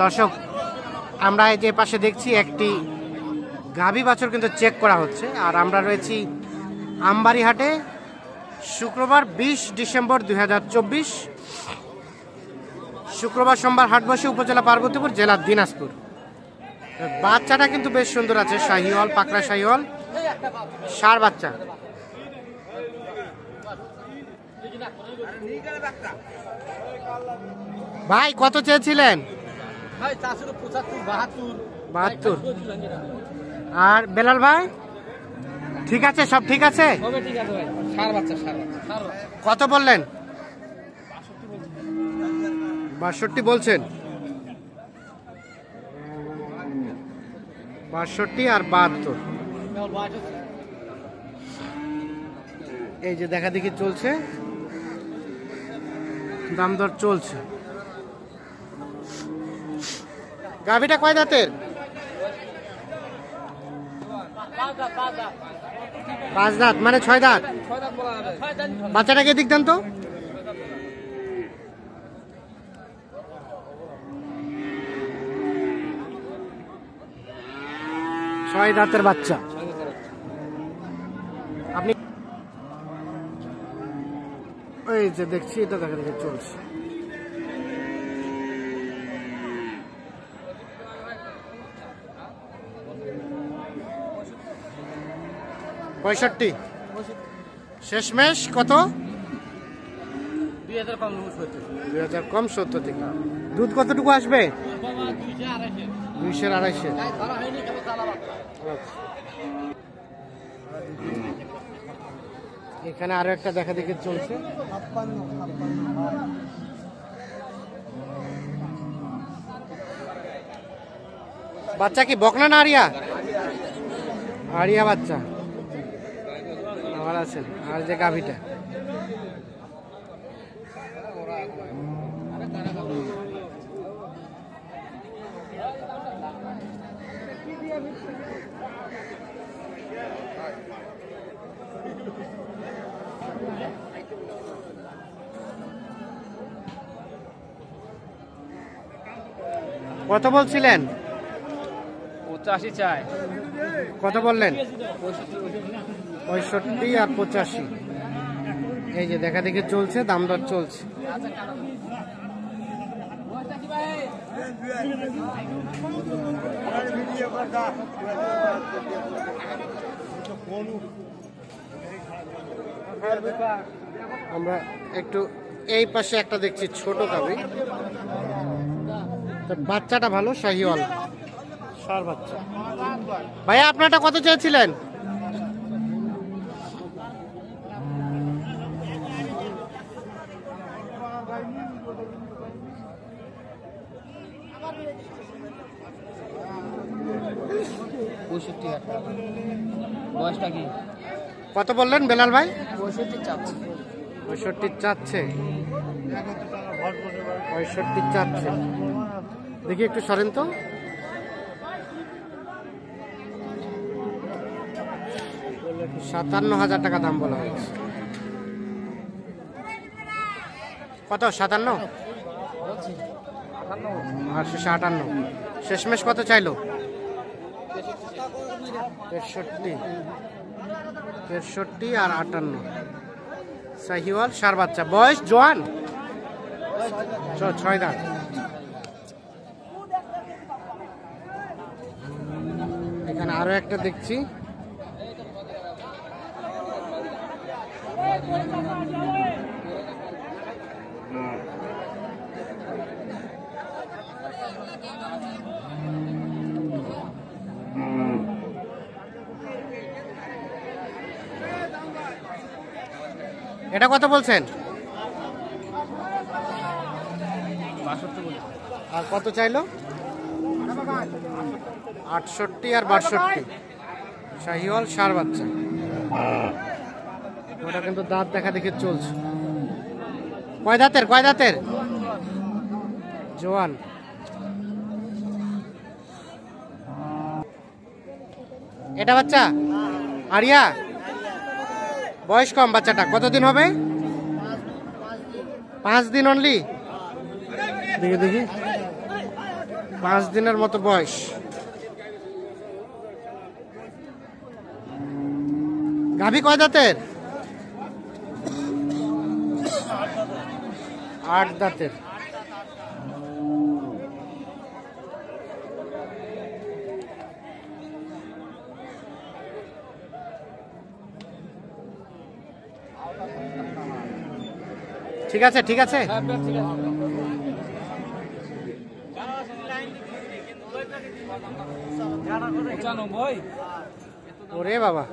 দর্শক আমরা এই যে পাশে দেখছি একটি গাভী বাছুর কিন্তু চেক করা হচ্ছে। আর আমরা রয়েছি আমবাড়ি হাটে, শুক্রবার 20 ডিসেম্বর 2024, শুক্রবার সোমবার হাট বসে উপজেলা পার্বতীপুর, জেলা দিনাজপুর। বাচ্চাটা কিন্তু বেশ সুন্দর আছে, শাহিওয়াল, পাকড়া শাহিওয়াল, ষাঁড় বাচ্চা। ভাই কত চেয়েছিলেন? 72। আর বেলাল ভাই ঠিক আছে, সব ঠিক আছে? কত বললেন? 62 বলছেন। 62 আর 72। এই যে দেখা দেখি চলছে, দাম দর চলছে। গাভীটা কয় দাঁতের? 5 দাঁত, মানে 6 দাঁত। বাচ্চাটাকে দিক দেন তো। ছয় দাঁতের বাচ্চা। আপনি ওই যে দেখছি এটা দেখা দেখে চলছে। পঁয়ষট্টি শেষমেশ কত? 2000 কম 2000 কম 70 থেকে। দুধ কতটুকু আসবে? 200-250। এখানে আরো একটা দেখা দেখে চলছে। বাচ্চা কি বকনা না আরিয়া? আরিয়া বাচ্চা আমার আছেন। আর যে গাভীটা কত বলছিলেন? 85 চাই। কত বললেন? 65 আর 85। এই যে দেখা দেখি চলছে, দাম দর চলছে। আমরা একটু এই পাশে একটা দেখছি ছোট গাভী, বাচ্চাটা ভালো, শাহিওয়াল ষাঁড় বাচ্চা। ভাইয়া আপনারটা কত চেয়েছিলেন? বয়সটা কি? কত বললেন বেলাল ভাই? 65 চাচ্ছে। 65 চাচ্ছে। 65 চাচ্ছে। দেখি একটু সরেন তো। $57,000 টাকা দাম বলা হয়েছে। কত? 57? আর 58। শেষমেশ কত চাইলো? 63 আর 58। শাহিওয়াল ষাঁড় বাচ্চা। বয়স জোয়ান? 6 দাঁত। এখানে আরো একটা দেখছি। এটা কত বলছেন? 62। আর কত চাইলো? 68 আর 62। শাহিওয়াল ষাঁড় বাচ্চা। ওটা কিন্তু দাঁত দেখা দেখে চলছে। কয় দাঁতের? কয় দাঁতের? জোয়ান। এটা বাচ্চা আরিয়া? বয়স কম বাচ্চাটা, কতদিন হবে? 5 দিন অনলি। দেখি দেখি 5 দিনের মতো বয়স। গাভী কয় দাঁতের? 8 দাঁতের। ঠিক আছে, ঠিক আছে। ওরে বাবা,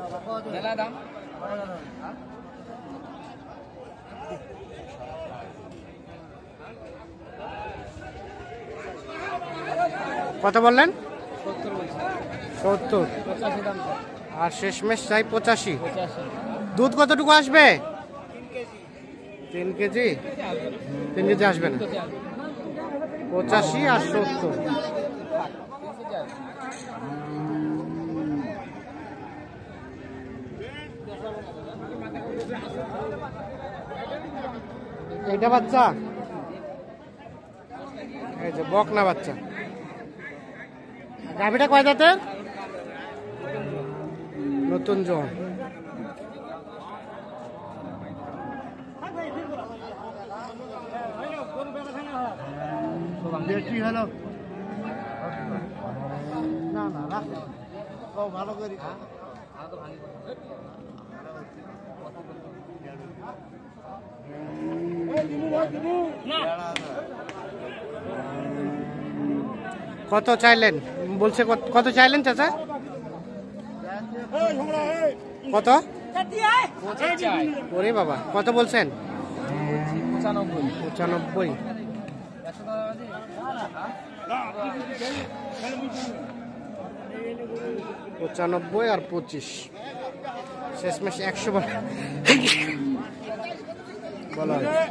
কত বললেন? 70। আর শেষমেশ চাই 85। দুধ কতটুকু আসবে? 3 কেজি। 3 কেজি আসবে না। 85 আর 70। এইটা বাচ্চা, এই যে বকনা বাচ্চা। গাভীটা কয় দাঁতের? নতুন জোয়ান। হলো না না রাখ ভালো করে। কত চাইলেন? বলছে কত চাইলেন চাচা? কত? ওরে বাবা, কত বলছেন? 95। 95 আর 25, শেষমেশ 100 বলা হয়েছে।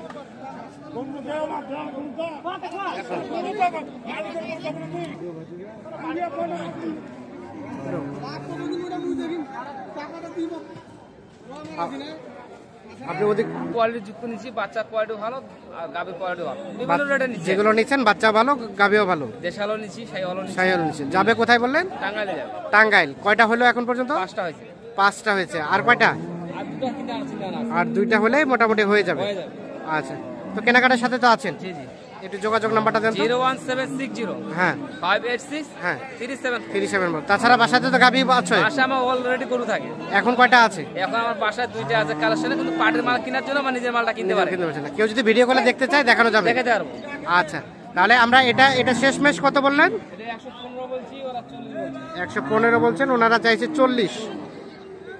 আপনি ওদিক কোয়ালিটি যুক্ত নিচ্ছি, বাচ্চা কোয়ালিটি ভালো আর গাভীর কোয়ালিটি ভালো। বিভিন্ন রেটে নিচ্ছি। যেগুলো নিচ্ছেন বাচ্চা ভালো, গাভীও ভালো। দেশালও নিচ্ছি, শাহিওয়ালও নিচ্ছি। শাহিওয়াল নিচ্ছেন। যাবে কোথায় বললেন? টাঙ্গাইলে যাবে। টাঙ্গাইল। কয়টা হলো এখন পর্যন্ত? 5টা হয়েছে। 5টা হয়েছে। আর কয়টা? আর 2টা কিনে আনছি না। আর 2টা হলেই মোটামুটি হয়ে যাবে। হয়ে যাবে। আচ্ছা, তো কেনাকাটার সাথে তো আছেন। জি জি। একটু যোগাযোগ নাম্বারটা দেন তো। 01760 হ্যাঁ 586 হ্যাঁ 37। তাছাড়া বাসাতে তো গাভী আছে। বাসা আমার অলরেডি গরু থাকে। এখন কয়টা আছে? এখন আমার বাসায় 2টা আছে কালেকশনে, কিন্তু পাটের মাল কেনার জন্য আমার নিজের মালটা কিনতে পারে। কিনতে পারছেন না। কেউ যদি ভিডিও কলে দেখতে চায় দেখানো যাবে? দেখাতে পারবো। আচ্ছা, তাহলে আমরা এটা শেষমেশ কত বললেন? এটা 115 বলছি, ওরা 40 বলছে। 115 বলছেন, ওনারা চাইছে 40।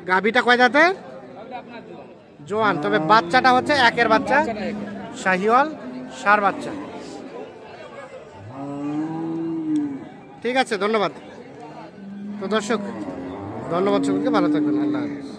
গাভীটা কয় দাঁতে? ওটা আপনার জোয়ান, তবে বাচ্চাটা হচ্ছে একের বাচ্চা, শাহিওয়াল সার বাচ্চা। ঠিক আছে, ধন্যবাদ। তো দর্শক, ধন্যবাদ সকলকে, ভালো থাকবেন, আল্লাহ হাফেজ।